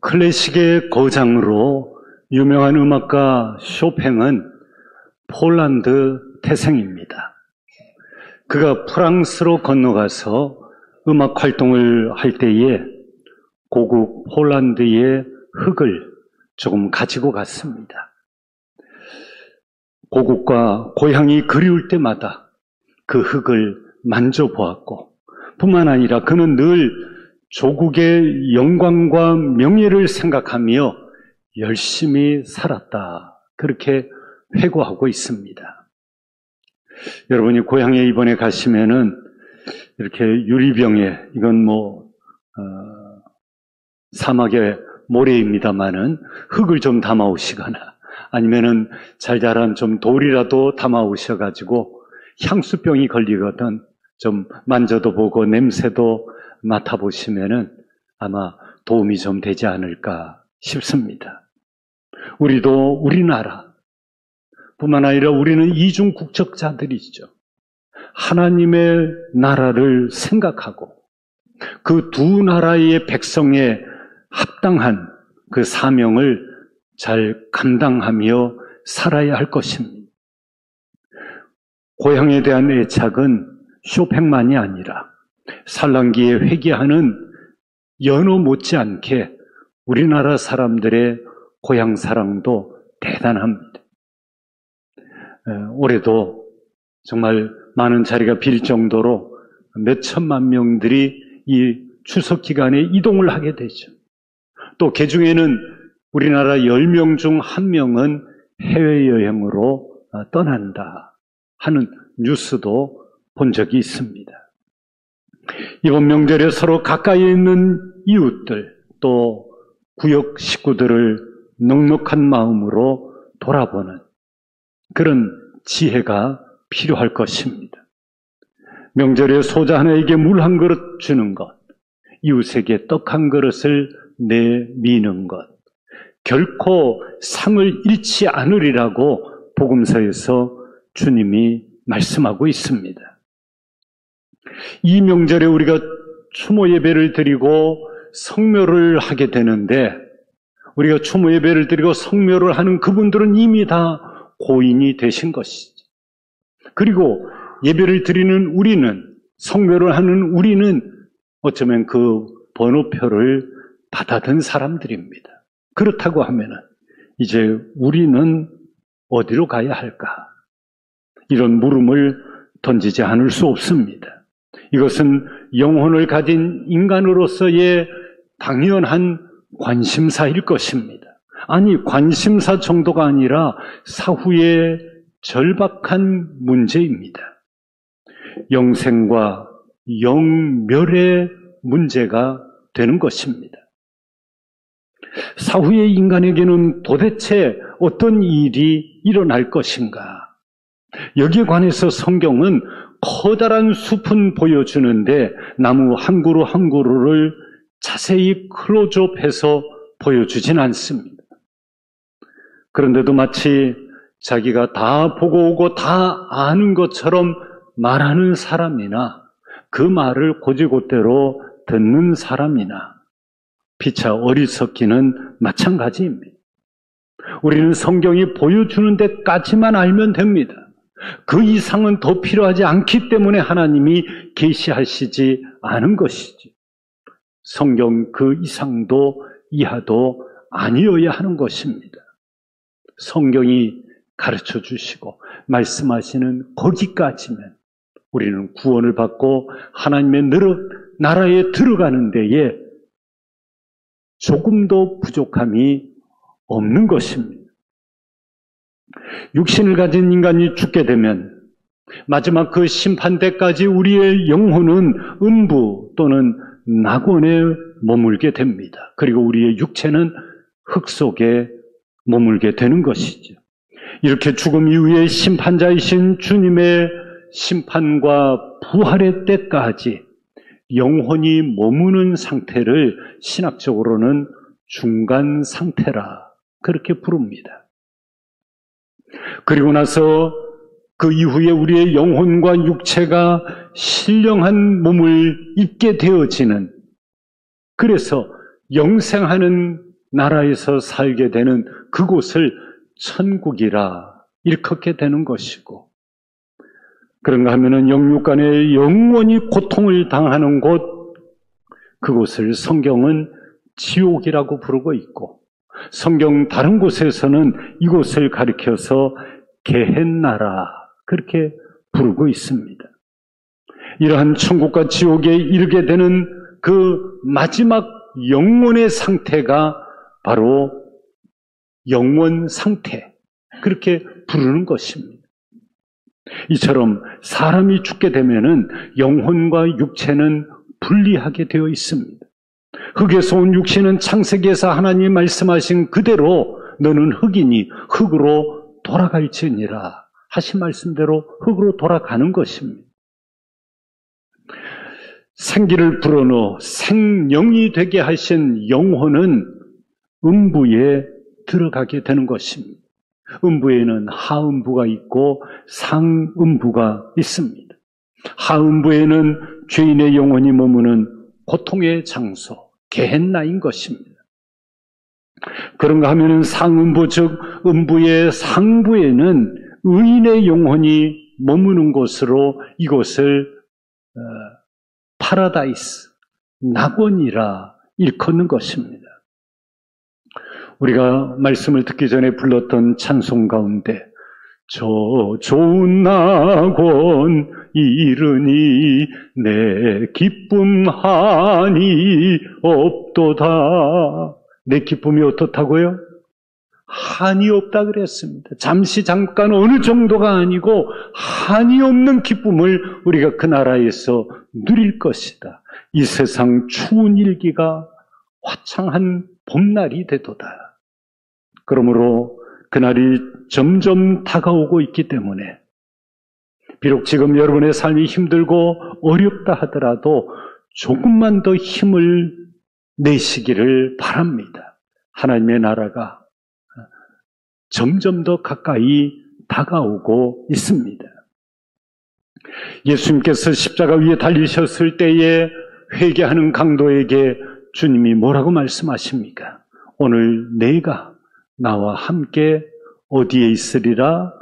클래식의 거장으로 유명한 음악가 쇼팽은 폴란드 태생입니다. 그가 프랑스로 건너가서 음악 활동을 할 때에 고국 폴란드의 흙을 조금 가지고 갔습니다. 고국과 고향이 그리울 때마다 그 흙을 만져보았고, 뿐만 아니라 그는 늘 조국의 영광과 명예를 생각하며 열심히 살았다. 그렇게 회고하고 있습니다. 여러분이 고향에 이번에 가시면은 이렇게 유리병에, 이건 사막의 모래입니다만은 흙을 좀 담아오시거나 아니면은 잘 자란 좀 돌이라도 담아오셔가지고 향수병이 걸리거든 좀 만져도 보고 냄새도 맡아보시면은 아마 도움이 좀 되지 않을까 싶습니다. 우리도 우리나라 뿐만 아니라 우리는 이중 국적자들이죠. 하나님의 나라를 생각하고 그 두 나라의 백성에 합당한 그 사명을 잘 감당하며 살아야 할 것입니다. 고향에 대한 애착은 쇼팽만이 아니라 산란기에 회귀하는 연호 못지않게 우리나라 사람들의 고향 사랑도 대단합니다. 올해도 정말 많은 자리가 빌 정도로 몇 천만 명들이 이 추석 기간에 이동을 하게 되죠. 또 그중에는 우리나라 10명 중 1명은 해외여행으로 떠난다 하는 뉴스도 본 적이 있습니다. 이번 명절에 서로 가까이 있는 이웃들 또 구역 식구들을 넉넉한 마음으로 돌아보는 그런 지혜가 필요할 것입니다. 명절에 소자 하나에게 물 한 그릇 주는 것, 이웃에게 떡 한 그릇을 내미는 것, 결코 상을 잃지 않으리라고 복음서에서 주님이 말씀하고 있습니다. 이 명절에 우리가 추모 예배를 드리고 성묘를 하게 되는데, 우리가 추모 예배를 드리고 성묘를 하는 그분들은 이미 다 고인이 되신 것이죠. 그리고 예배를 드리는 우리는, 성묘를 하는 우리는 어쩌면 그 번호표를 받아든 사람들입니다. 그렇다고 하면은 이제 우리는 어디로 가야 할까? 이런 물음을 던지지 않을 수 없습니다. 이것은 영혼을 가진 인간으로서의 당연한 관심사일 것입니다. 아니, 관심사 정도가 아니라 사후의 절박한 문제입니다. 영생과 영멸의 문제가 되는 것입니다. 사후의 인간에게는 도대체 어떤 일이 일어날 것인가? 여기에 관해서 성경은 커다란 숲은 보여주는데 나무 한 그루 한 그루를 자세히 클로즈업해서 보여주진 않습니다. 그런데도 마치 자기가 다 보고 오고 다 아는 것처럼 말하는 사람이나 그 말을 곧이곧대로 듣는 사람이나 피차 어리석기는 마찬가지입니다. 우리는 성경이 보여주는 데까지만 알면 됩니다. 그 이상은 더 필요하지 않기 때문에 하나님이 계시하시지 않은 것이죠. 성경 그 이상도 이하도 아니어야 하는 것입니다. 성경이 가르쳐 주시고 말씀하시는 거기까지면 우리는 구원을 받고 하나님의 나라에 들어가는 데에 조금도 부족함이 없는 것입니다. 육신을 가진 인간이 죽게 되면 마지막 그 심판대까지 우리의 영혼은 음부 또는 낙원에 머물게 됩니다. 그리고 우리의 육체는 흙 속에 머물게 되는 것이죠. 이렇게 죽음 이후에 심판자이신 주님의 심판과 부활의 때까지 영혼이 머무는 상태를 신학적으로는 중간 상태라 그렇게 부릅니다. 그리고 나서 그 이후에 우리의 영혼과 육체가 신령한 몸을 입게 되어지는, 그래서 영생하는 나라에서 살게 되는 그곳을 천국이라 일컫게 되는 것이고, 그런가 하면은 영육간에 영원히 고통을 당하는 곳, 그곳을 성경은 지옥이라고 부르고 있고, 성경 다른 곳에서는 이곳을 가리켜서 게헨나라 그렇게 부르고 있습니다. 이러한 천국과 지옥에 이르게 되는 그 마지막 영혼의 상태가 바로 영원 상태, 그렇게 부르는 것입니다. 이처럼 사람이 죽게 되면은 영혼과 육체는 분리하게 되어 있습니다. 흙에서 온 육신은 창세기에서 하나님이 말씀하신 그대로 너는 흙이니 흙으로 돌아갈지니라 하신 말씀대로 흙으로 돌아가는 것입니다. 생기를 불어넣어 생명이 되게 하신 영혼은 음부에 들어가게 되는 것입니다. 음부에는 하음부가 있고 상음부가 있습니다. 하음부에는 죄인의 영혼이 머무는 고통의 장소, 게헨나인 것입니다. 그런가 하면은 상음부, 즉 음부의 상부에는 의인의 영혼이 머무는 곳으로 이곳을 파라다이스, 낙원이라 일컫는 것입니다. 우리가 말씀을 듣기 전에 불렀던 찬송 가운데 저 좋은 낙원 이르니 내 기쁨하니 없도다. 내 기쁨이 어떻다고요? 한이 없다 그랬습니다. 잠시 잠깐 어느 정도가 아니고 한이 없는 기쁨을 우리가 그 나라에서 누릴 것이다. 이 세상 추운 일기가 화창한 봄날이 되도다. 그러므로 그날이 점점 다가오고 있기 때문에 비록 지금 여러분의 삶이 힘들고 어렵다 하더라도 조금만 더 힘을 내시기를 바랍니다. 하나님의 나라가 점점 더 가까이 다가오고 있습니다. 예수님께서 십자가 위에 달리셨을 때에 회개하는 강도에게 주님이 뭐라고 말씀하십니까? 오늘 내가 나와 함께 어디에 있으리라?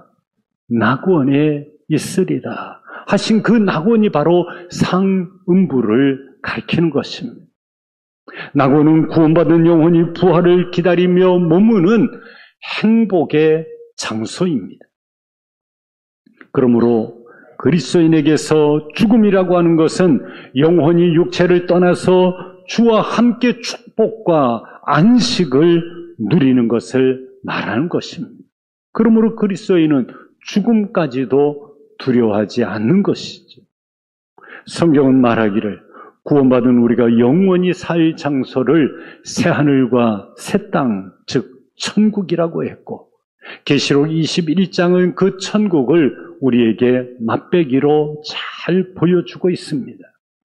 낙원에 있으리라 하신 그 낙원이 바로 상음부를 가리키는 것입니다. 낙원은 구원받은 영혼이 부활을 기다리며 머무는 행복의 장소입니다. 그러므로 그리스도인에게서 죽음이라고 하는 것은 영혼이 육체를 떠나서 주와 함께 축복과 안식을 누리는 것을 말하는 것입니다. 그러므로 그리스도인은 죽음까지도 두려워하지 않는 것이죠. 성경은 말하기를 구원받은 우리가 영원히 살 장소를 새하늘과 새 땅, 즉 천국이라고 했고, 계시록 21장은 그 천국을 우리에게 맛배기로 잘 보여주고 있습니다.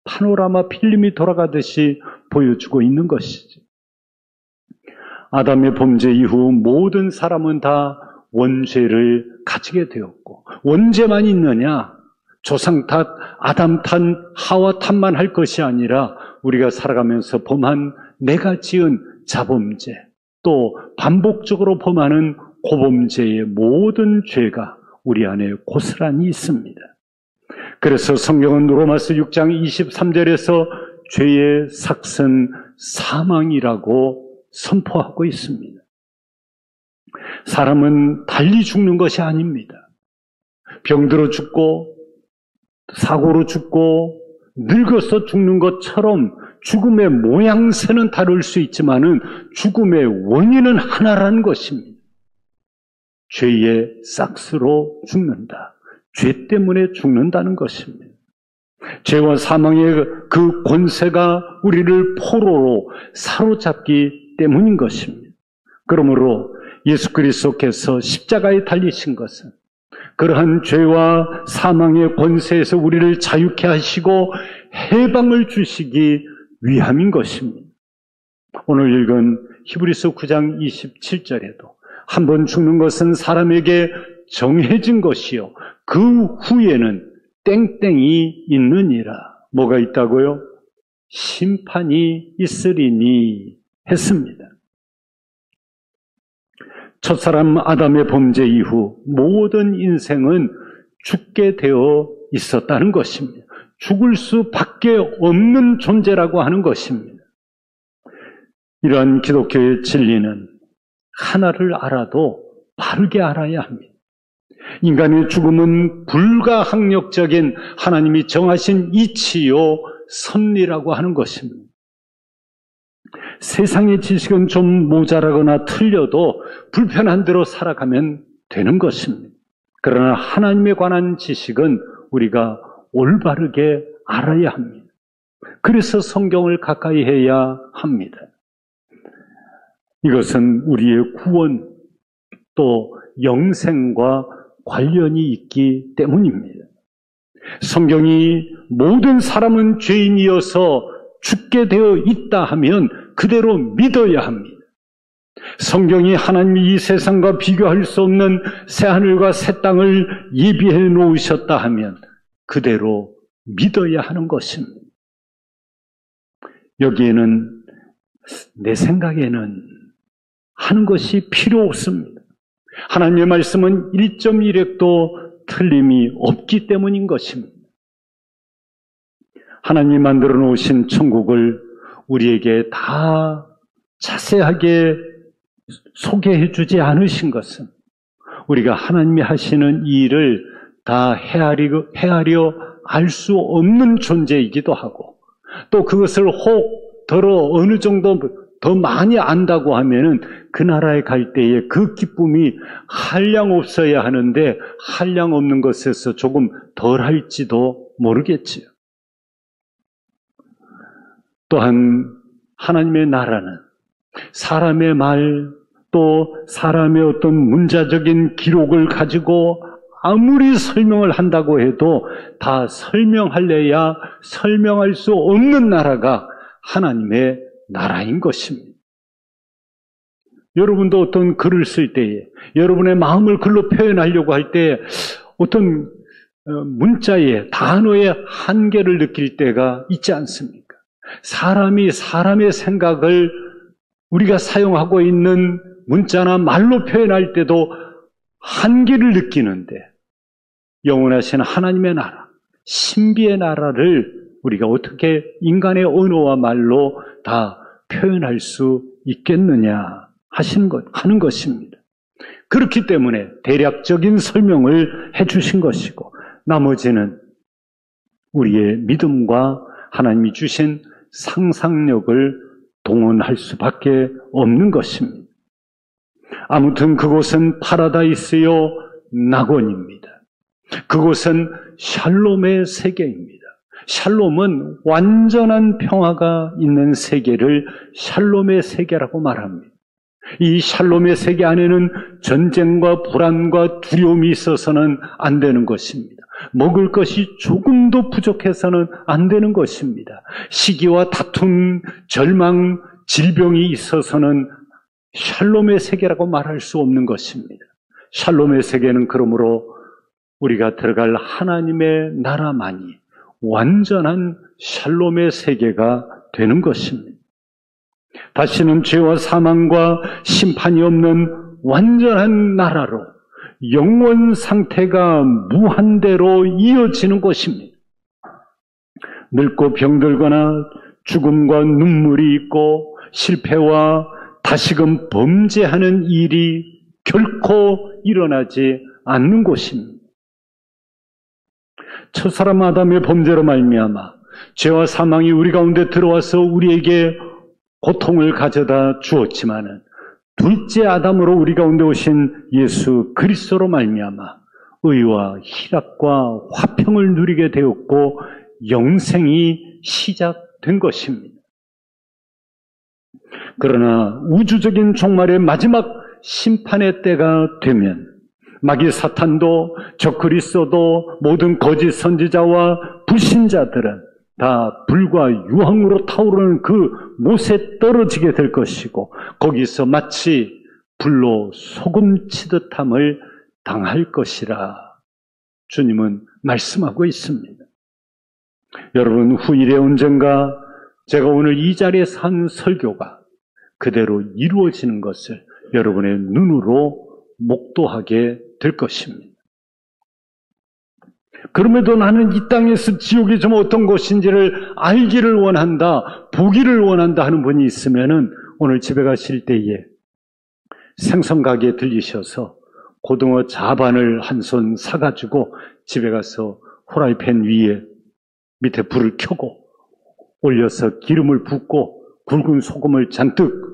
파노라마 필름이 돌아가듯이 보여주고 있는 것이죠. 아담의 범죄 이후 모든 사람은 다 원죄를 가지게 되었고, 원죄만 있느냐? 조상 탓, 아담 탓, 하와 탓만 할 것이 아니라 우리가 살아가면서 범한 내가 지은 자범죄, 또 반복적으로 범하는 고범죄의 모든 죄가 우리 안에 고스란히 있습니다. 그래서 성경은 로마서 6장 23절에서 죄의 삭은 사망이라고 선포하고 있습니다. 사람은 달리 죽는 것이 아닙니다. 병들어 죽고 사고로 죽고 늙어서 죽는 것처럼 죽음의 모양새는 다를 수 있지만은 죽음의 원인은 하나라는 것입니다. 죄의 싹스로 죽는다. 죄 때문에 죽는다는 것입니다. 죄와 사망의 그 권세가 우리를 포로로 사로잡기 때문인 것입니다. 그러므로 예수 그리스도께서 십자가에 달리신 것은 그러한 죄와 사망의 권세에서 우리를 자유케 하시고 해방을 주시기 위함인 것입니다. 오늘 읽은 히브리서 9장 27절에도 한 번 죽는 것은 사람에게 정해진 것이요 그 후에는 땡땡이 있느니라. 뭐가 있다고요? 심판이 있으리니 했습니다. 첫사람 아담의 범죄 이후 모든 인생은 죽게 되어 있었다는 것입니다. 죽을 수밖에 없는 존재라고 하는 것입니다. 이러한 기독교의 진리는 하나를 알아도 바르게 알아야 합니다. 인간의 죽음은 불가항력적인 하나님이 정하신 이치요 섭리라고 하는 것입니다. 세상의 지식은 좀 모자라거나 틀려도 불편한 대로 살아가면 되는 것입니다. 그러나 하나님에 관한 지식은 우리가 올바르게 알아야 합니다. 그래서 성경을 가까이 해야 합니다. 이것은 우리의 구원 또 영생과 관련이 있기 때문입니다. 성경이 모든 사람은 죄인이어서 죽게 되어 있다 하면 그대로 믿어야 합니다. 성경이 하나님이 이 세상과 비교할 수 없는 새하늘과 새 땅을 예비해 놓으셨다 하면 그대로 믿어야 하는 것입니다. 여기에는 내 생각에는 하는 것이 필요 없습니다. 하나님의 말씀은 1.1획도 틀림이 없기 때문인 것입니다. 하나님 만들어 놓으신 천국을 우리에게 다 자세하게 소개해 주지 않으신 것은 우리가 하나님이 하시는 이 일을 다 헤아려 알 수 없는 존재이기도 하고 또 그것을 혹 어느 정도 더 많이 안다고 하면은 그 나라에 갈 때에 그 기쁨이 한량 없어야 하는데 한량 없는 것에서 조금 덜 할지도 모르겠지요. 또한 하나님의 나라는 사람의 말 또 사람의 어떤 문자적인 기록을 가지고 아무리 설명을 한다고 해도 다 설명할래야 설명할 수 없는 나라가 하나님의 나라인 것입니다. 여러분도 어떤 글을 쓸 때에 여러분의 마음을 글로 표현하려고 할 때 어떤 문자의 단어의 한계를 느낄 때가 있지 않습니까? 사람이 사람의 생각을 우리가 사용하고 있는 문자나 말로 표현할 때도 한계를 느끼는데 영원하신 하나님의 나라, 신비의 나라를 우리가 어떻게 인간의 언어와 말로 다 표현할 수 있겠느냐 하는 것입니다. 그렇기 때문에 대략적인 설명을 해주신 것이고 나머지는 우리의 믿음과 하나님이 주신 상상력을 동원할 수밖에 없는 것입니다. 아무튼 그곳은 파라다이스요 낙원입니다. 그곳은 샬롬의 세계입니다. 샬롬은 완전한 평화가 있는 세계를 샬롬의 세계라고 말합니다. 이 샬롬의 세계 안에는 전쟁과 불안과 두려움이 있어서는 안 되는 것입니다. 먹을 것이 조금도 부족해서는 안 되는 것입니다. 시기와 다툼, 절망, 질병이 있어서는 샬롬의 세계라고 말할 수 없는 것입니다. 샬롬의 세계는 그러므로 우리가 들어갈 하나님의 나라만이 완전한 샬롬의 세계가 되는 것입니다. 다시는 죄와 사망과 심판이 없는 완전한 나라로 영원 상태가 무한대로 이어지는 것입니다. 늙고 병들거나 죽음과 눈물이 있고 실패와 다시금 범죄하는 일이 결코 일어나지 않는 곳입니다. 첫사람 아담의 범죄로 말미암아 죄와 사망이 우리 가운데 들어와서 우리에게 고통을 가져다 주었지만은 둘째 아담으로 우리 가운데 오신 예수 그리스도로 말미암아 의와 희락과 화평을 누리게 되었고 영생이 시작된 것입니다. 그러나 우주적인 종말의 마지막 심판의 때가 되면 마귀 사탄도 적그리스도도 모든 거짓 선지자와 불신자들은 다 불과 유황으로 타오르는 그 못에 떨어지게 될 것이고 거기서 마치 불로 소금 치듯함을 당할 것이라 주님은 말씀하고 있습니다. 여러분 후일에 언젠가 제가 오늘 이 자리에서 한 설교가 그대로 이루어지는 것을 여러분의 눈으로 목도하게 될 것입니다. 그럼에도 나는 이 땅에서 지옥이 좀 어떤 곳인지를 알기를 원한다, 보기를 원한다 하는 분이 있으면은 오늘 집에 가실 때에 생선 가게에 들리셔서 고등어 자반을 한 손 사가지고 집에 가서 후라이팬 위에 밑에 불을 켜고 올려서 기름을 붓고 굵은 소금을 잔뜩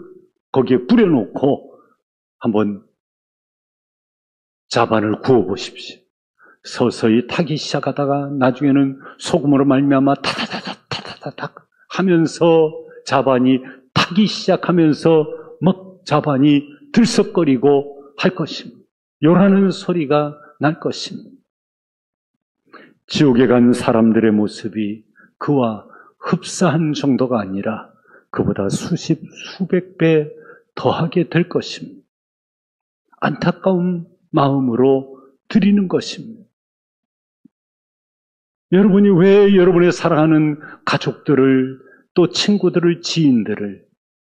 거기에 뿌려놓고 한번 자반을 구워보십시오. 서서히 타기 시작하다가 나중에는 소금으로 말미암아 타다다닥 하면서 자반이 타기 시작하면서 막 자반이 들썩거리고 할 것입니다. 요라는 소리가 날 것입니다. 지옥에 간 사람들의 모습이 그와 흡사한 정도가 아니라 그보다 수십, 수백 배 더하게 될 것입니다. 안타까운 마음으로 드리는 것입니다. 여러분이 왜 여러분의 사랑하는 가족들을 또 친구들을, 지인들을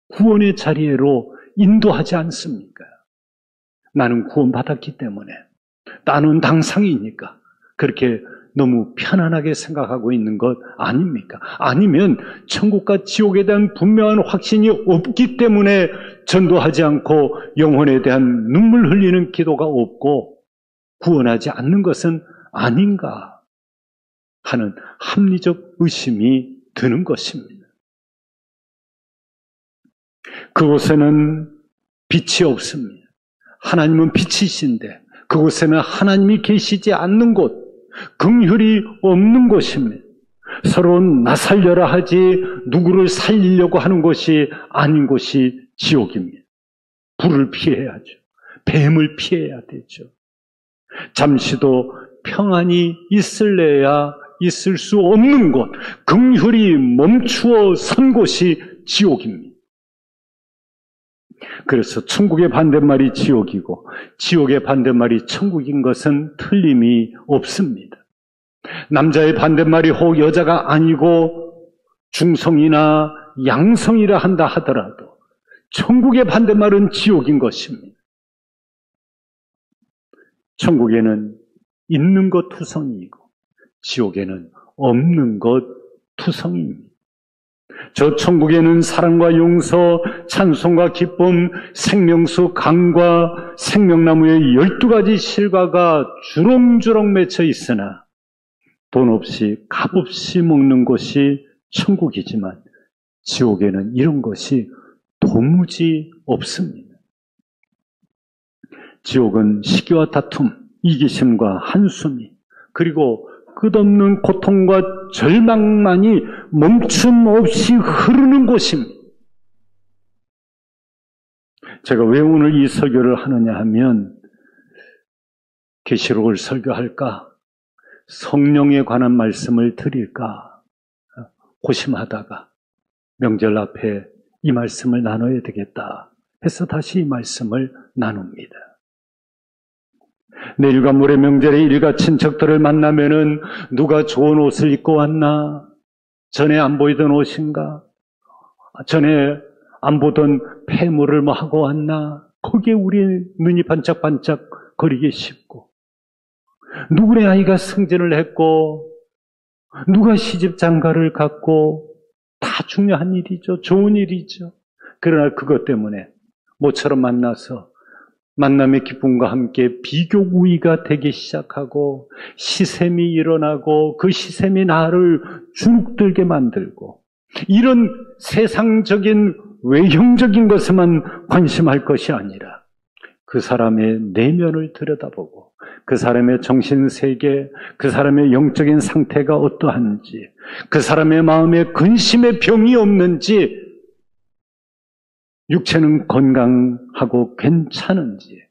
구원의 자리로 인도하지 않습니까? 나는 구원받았기 때문에, 나는 당상이니까 그렇게 너무 편안하게 생각하고 있는 것 아닙니까? 아니면 천국과 지옥에 대한 분명한 확신이 없기 때문에 전도하지 않고 영혼에 대한 눈물 흘리는 기도가 없고 구원하지 않는 것은 아닌가 하는 합리적 의심이 드는 것입니다. 그곳에는 빛이 없습니다. 하나님은 빛이신데 그곳에는 하나님이 계시지 않는 곳, 긍휼이 없는 곳입니다. 서로 나 살려라 하지 누구를 살리려고 하는 것이 아닌 곳이 지옥입니다. 불을 피해야죠. 뱀을 피해야 되죠. 잠시도 평안이 있을래야 있을 수 없는 곳, 긍휼이 멈추어 선 곳이 지옥입니다. 그래서 천국의 반대말이 지옥이고 지옥의 반대말이 천국인 것은 틀림이 없습니다. 남자의 반대말이 혹 여자가 아니고 중성이나 양성이라 한다 하더라도 천국의 반대말은 지옥인 것입니다. 천국에는 있는 것 투성이고 지옥에는 없는 것 투성입니다. 저 천국에는 사랑과 용서, 찬송과 기쁨, 생명수 강과 생명나무의 12가지 실과가 주렁주렁 맺혀 있으나 돈 없이 값없이 먹는 곳이 천국이지만 지옥에는 이런 것이 도무지 없습니다. 지옥은 시기와 다툼, 이기심과 한숨이 그리고 끝없는 고통과 절망만이 멈춤 없이 흐르는 곳입니다. 제가 왜 오늘 이 설교를 하느냐 하면 계시록을 설교할까? 성령에 관한 말씀을 드릴까? 고심하다가 명절 앞에 이 말씀을 나눠야 되겠다 해서 다시 이 말씀을 나눕니다. 내일과 모레 명절에 일가 친척들을 만나면은 누가 좋은 옷을 입고 왔나? 전에 안 보이던 옷인가? 전에 안 보던 폐물을 뭐 하고 왔나? 거기에 우리 눈이 반짝반짝 거리기 쉽고 누구의 아이가 승진을 했고 누가 시집 장가를 갔고 다 중요한 일이죠. 좋은 일이죠. 그러나 그것 때문에 모처럼 만나서 만남의 기쁨과 함께 비교 우위가 되기 시작하고 시샘이 일어나고 그 시샘이 나를 주눅들게 만들고 이런 세상적인 외형적인 것에만 관심할 것이 아니라 그 사람의 내면을 들여다보고 그 사람의 정신세계, 그 사람의 영적인 상태가 어떠한지 그 사람의 마음에 근심의 병이 없는지 육체는 건강하고 괜찮은지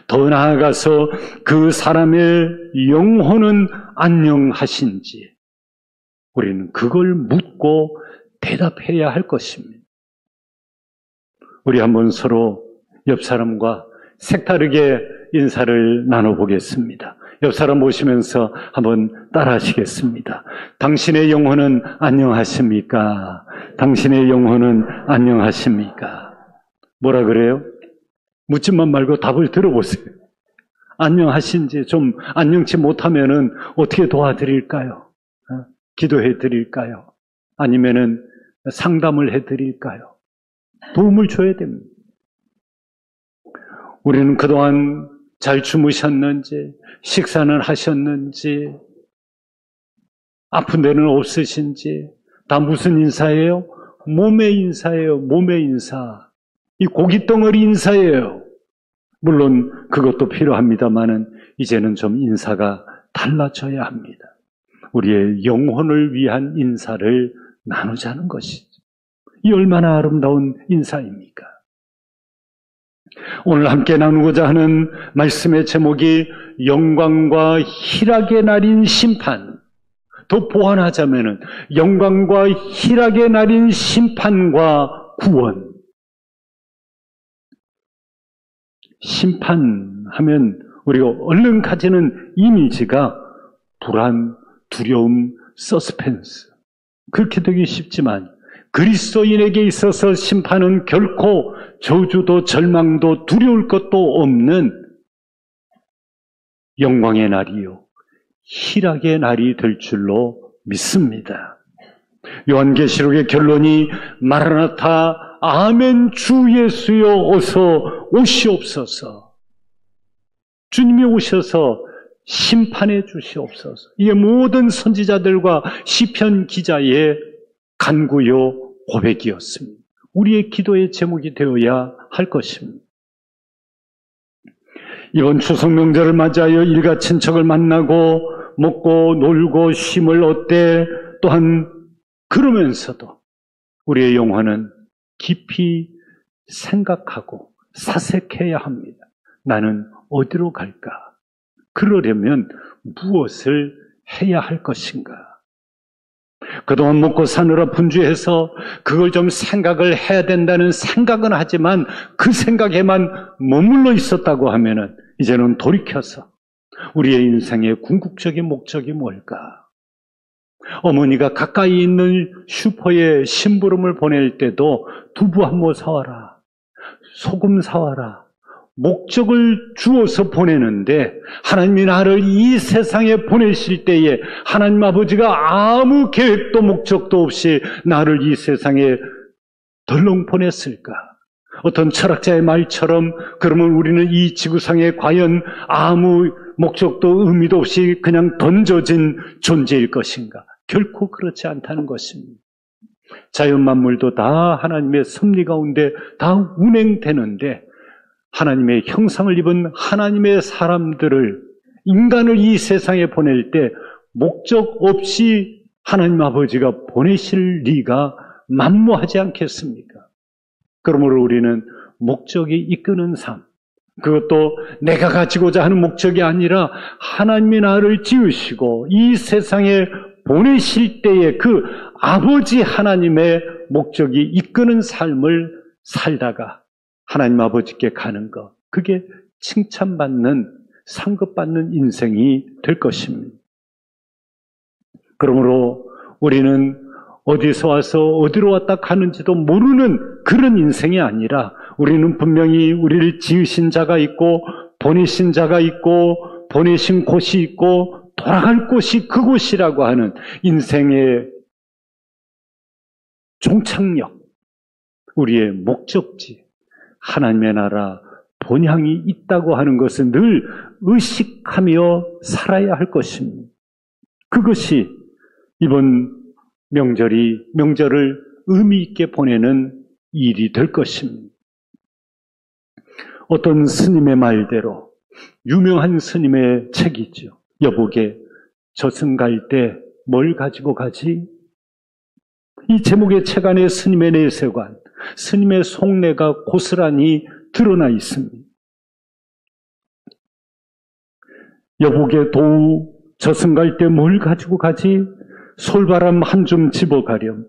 더 나아가서 그 사람의 영혼은 안녕하신지 우리는 그걸 묻고 대답해야 할 것입니다. 우리 한번 서로 옆 사람과 색다르게 인사를 나눠보겠습니다. 옆 사람 보시면서 한번 따라 하시겠습니다. 당신의 영혼은 안녕하십니까? 당신의 영혼은 안녕하십니까? 뭐라 그래요? 묻지만 말고 답을 들어보세요. 안녕하신지, 좀 안녕치 못하면은 어떻게 도와드릴까요? 기도해 드릴까요? 아니면은 상담을 해 드릴까요? 도움을 줘야 됩니다. 우리는 그동안 잘 주무셨는지, 식사는 하셨는지, 아픈 데는 없으신지, 다 무슨 인사예요? 몸의 인사예요. 몸의 인사. 이 고깃덩어리 인사예요. 물론 그것도 필요합니다만은 이제는 좀 인사가 달라져야 합니다. 우리의 영혼을 위한 인사를 나누자는 것이죠. 이 얼마나 아름다운 인사입니까? 오늘 함께 나누고자 하는 말씀의 제목이 영광과 희락의 날인 심판. 더 보완하자면은 영광과 희락의 날인 심판과 구원. 심판하면 우리가 얼른 가지는 이미지가 불안, 두려움, 서스펜스. 그렇게 되기 쉽지만 그리스도인에게 있어서 심판은 결코 저주도 절망도 두려울 것도 없는 영광의 날이요, 희락의 날이 될 줄로 믿습니다. 요한계시록의 결론이 마라나타 아멘 주 예수여 어서 오시옵소서. 주님이 오셔서 심판해 주시옵소서. 이게 모든 선지자들과 시편 기자의 간구요 고백이었습니다. 우리의 기도의 제목이 되어야 할 것입니다. 이번 추석 명절을 맞이하여 일가 친척을 만나고 먹고 놀고 쉼을 얻되 또한 그러면서도 우리의 영혼은 깊이 생각하고 사색해야 합니다. 나는 어디로 갈까? 그러려면 무엇을 해야 할 것인가? 그동안 먹고 사느라 분주해서 그걸 좀 생각을 해야 된다는 생각은 하지만 그 생각에만 머물러 있었다고 하면은 이제는 돌이켜서 우리의 인생의 궁극적인 목적이 뭘까? 어머니가 가까이 있는 슈퍼에 심부름을 보낼 때도 두부 한 모 사와라, 소금 사와라, 목적을 주어서 보내는데 하나님이 나를 이 세상에 보내실 때에 하나님 아버지가 아무 계획도 목적도 없이 나를 이 세상에 덜렁 보냈을까? 어떤 철학자의 말처럼 그러면 우리는 이 지구상에 과연 아무 목적도 의미도 없이 그냥 던져진 존재일 것인가? 결코 그렇지 않다는 것입니다. 자연 만물도 다 하나님의 섭리 가운데 다 운행되는데 하나님의 형상을 입은 하나님의 사람들을, 인간을 이 세상에 보낼 때 목적 없이 하나님 아버지가 보내실 리가 만무하지 않겠습니까? 그러므로 우리는 목적이 이끄는 삶, 그것도 내가 가지고자 하는 목적이 아니라 하나님이 나를 지으시고 이 세상에 보내실 때에 그 아버지 하나님의 목적이 이끄는 삶을 살다가 하나님 아버지께 가는 것, 그게 칭찬받는, 상급받는 인생이 될 것입니다. 그러므로 우리는 어디서 와서 어디로 왔다 가는지도 모르는 그런 인생이 아니라 우리는 분명히 우리를 지으신 자가 있고 보내신 자가 있고 보내신 곳이 있고 돌아갈 곳이 그곳이라고 하는 인생의 종착역, 우리의 목적지, 하나님의 나라 본향이 있다고 하는 것을 늘 의식하며 살아야 할 것입니다. 그것이 이번 명절을 의미 있게 보내는 일이 될 것입니다. 어떤 스님의 말대로 유명한 스님의 책이죠. 여보게 저승 갈 때 뭘 가지고 가지? 이 제목의 책 안에 스님의 내세관, 스님의 속내가 고스란히 드러나 있습니다. 여보게 도우 저승 갈 때 뭘 가지고 가지? 솔바람 한 줌 집어가렴.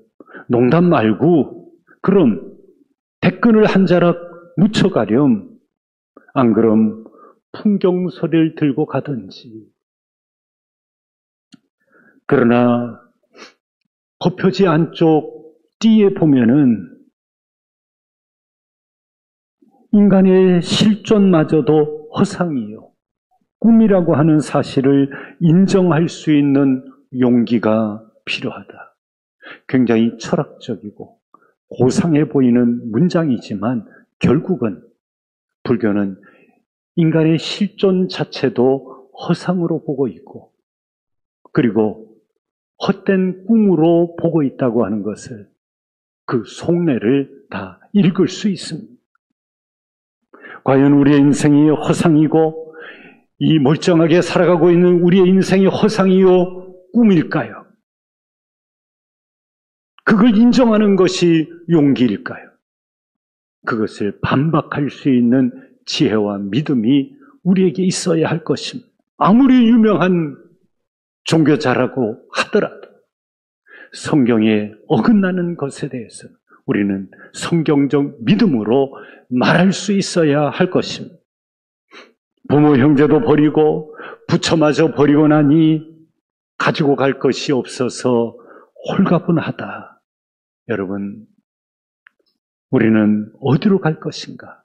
농담 말고 그럼 대끈을 한 자락 묻혀가렴. 안 그럼 풍경소리를 들고 가든지. 그러나 거표지 안쪽 뒤에 보면은 인간의 실존마저도 허상이요, 꿈이라고 하는 사실을 인정할 수 있는 용기가 필요하다. 굉장히 철학적이고 고상해 보이는 문장이지만 결국은 불교는 인간의 실존 자체도 허상으로 보고 있고, 그리고 헛된 꿈으로 보고 있다고 하는 것을, 그 속내를 다 읽을 수 있습니다. 과연 우리의 인생이 허상이고 이 멀쩡하게 살아가고 있는 우리의 인생이 허상이요, 꿈일까요? 그걸 인정하는 것이 용기일까요? 그것을 반박할 수 있는 지혜와 믿음이 우리에게 있어야 할 것입니다. 아무리 유명한 종교자라고 하더라도 성경에 어긋나는 것에 대해서 우리는 성경적 믿음으로 말할 수 있어야 할 것입니다. 부모 형제도 버리고 부처마저 버리고 나니 가지고 갈 것이 없어서 홀가분하다. 여러분, 우리는 어디로 갈 것인가?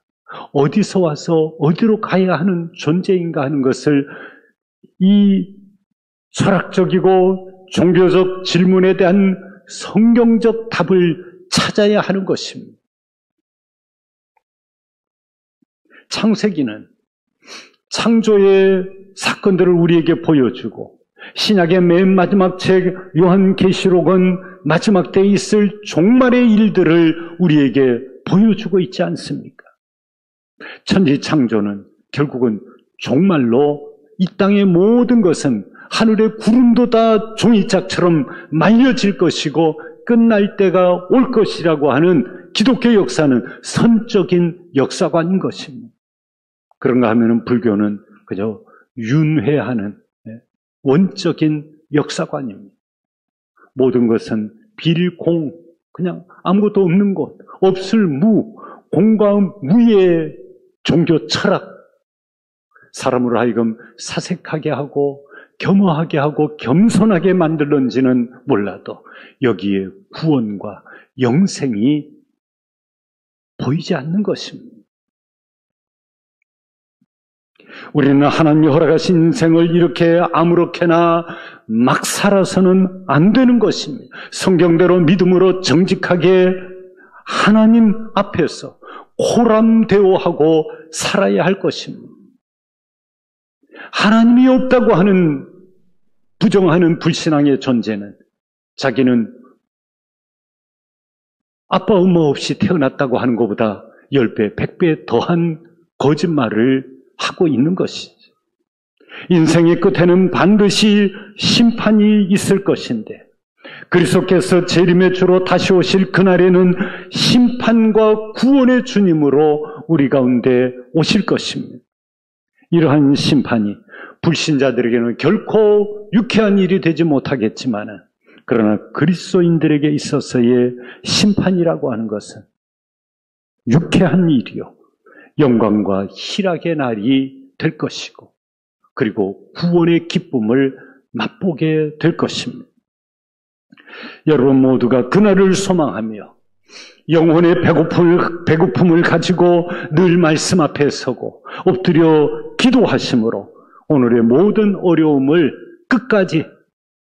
어디서 와서 어디로 가야 하는 존재인가 하는 것을 이 철학적이고 종교적 질문에 대한 성경적 답을 찾아야 하는 것입니다. 창세기는 창조의 사건들을 우리에게 보여주고, 신약의 맨 마지막 책 요한계시록은 마지막 때에 있을 종말의 일들을 우리에게 보여주고 있지 않습니까? 천지창조는 결국은 종말로 이 땅의 모든 것은 하늘의 구름도 다 종이짝처럼 말려질 것이고 끝날 때가 올 것이라고 하는 기독교 역사는 선적인 역사관인 것입니다. 그런가 하면 불교는 그저 윤회하는 원적인 역사관입니다. 모든 것은 빌공, 그냥 아무것도 없는 곳, 없을 무, 공과 무의 종교 철학, 사람으로 하여금 사색하게 하고 겸허하게 하고 겸손하게 만들는지는 몰라도 여기에 구원과 영생이 보이지 않는 것입니다. 우리는 하나님이 허락하신 인생을 이렇게 아무렇게나 막 살아서는 안 되는 것입니다. 성경대로 믿음으로 정직하게 하나님 앞에서 호람대오하고 살아야 할 것입니다. 하나님이 없다고 하는 부정하는 불신앙의 존재는 자기는 아빠 엄마 없이 태어났다고 하는 것보다 10배, 100배 더한 거짓말을 하고 있는 것이죠. 인생의 끝에는 반드시 심판이 있을 것인데 그리스도께서 재림의 주로 다시 오실 그날에는 심판과 구원의 주님으로 우리 가운데 오실 것입니다. 이러한 심판이 불신자들에게는 결코 유쾌한 일이 되지 못하겠지만, 그러나 그리스도인들에게 있어서의 심판이라고 하는 것은 유쾌한 일이요, 영광과 희락의 날이 될 것이고, 그리고 구원의 기쁨을 맛보게 될 것입니다. 여러분 모두가 그날을 소망하며 영혼의 배고픔을 가지고 늘 말씀 앞에 서고 엎드려 기도하심으로 오늘의 모든 어려움을 끝까지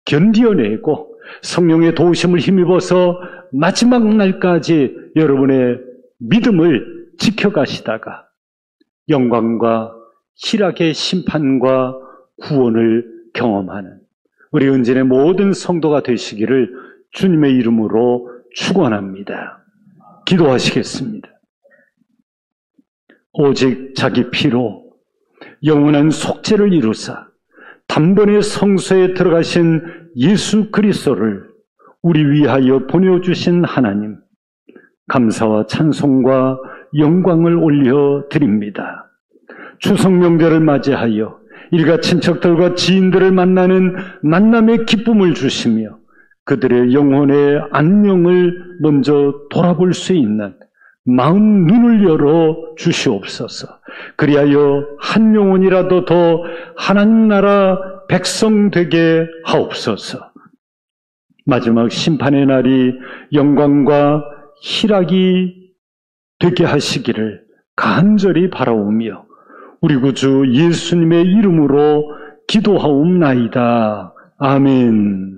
견뎌내고 성령의 도우심을 힘입어서 마지막 날까지 여러분의 믿음을 지켜가시다가 영광과 희락의 심판과 구원을 경험하는 우리 은진의 모든 성도가 되시기를 주님의 이름으로 축원합니다. 기도하시겠습니다. 오직 자기 피로 영원한 속죄를 이루사 단번에 성소에 들어가신 예수 그리스도를 우리 위하여 보내주신 하나님, 감사와 찬송과 영광을 올려드립니다. 추석 명절을 맞이하여 일가 친척들과 지인들을 만나는 만남의 기쁨을 주시며 그들의 영혼의 안녕을 먼저 돌아볼 수 있는 마음 눈을 열어 주시옵소서. 그리하여 한 영혼이라도 더 하나님 나라 백성 되게 하옵소서. 마지막 심판의 날이 영광과 희락이 되게 하시기를 간절히 바라오며 우리 구주 예수님의 이름으로 기도하옵나이다. 아멘.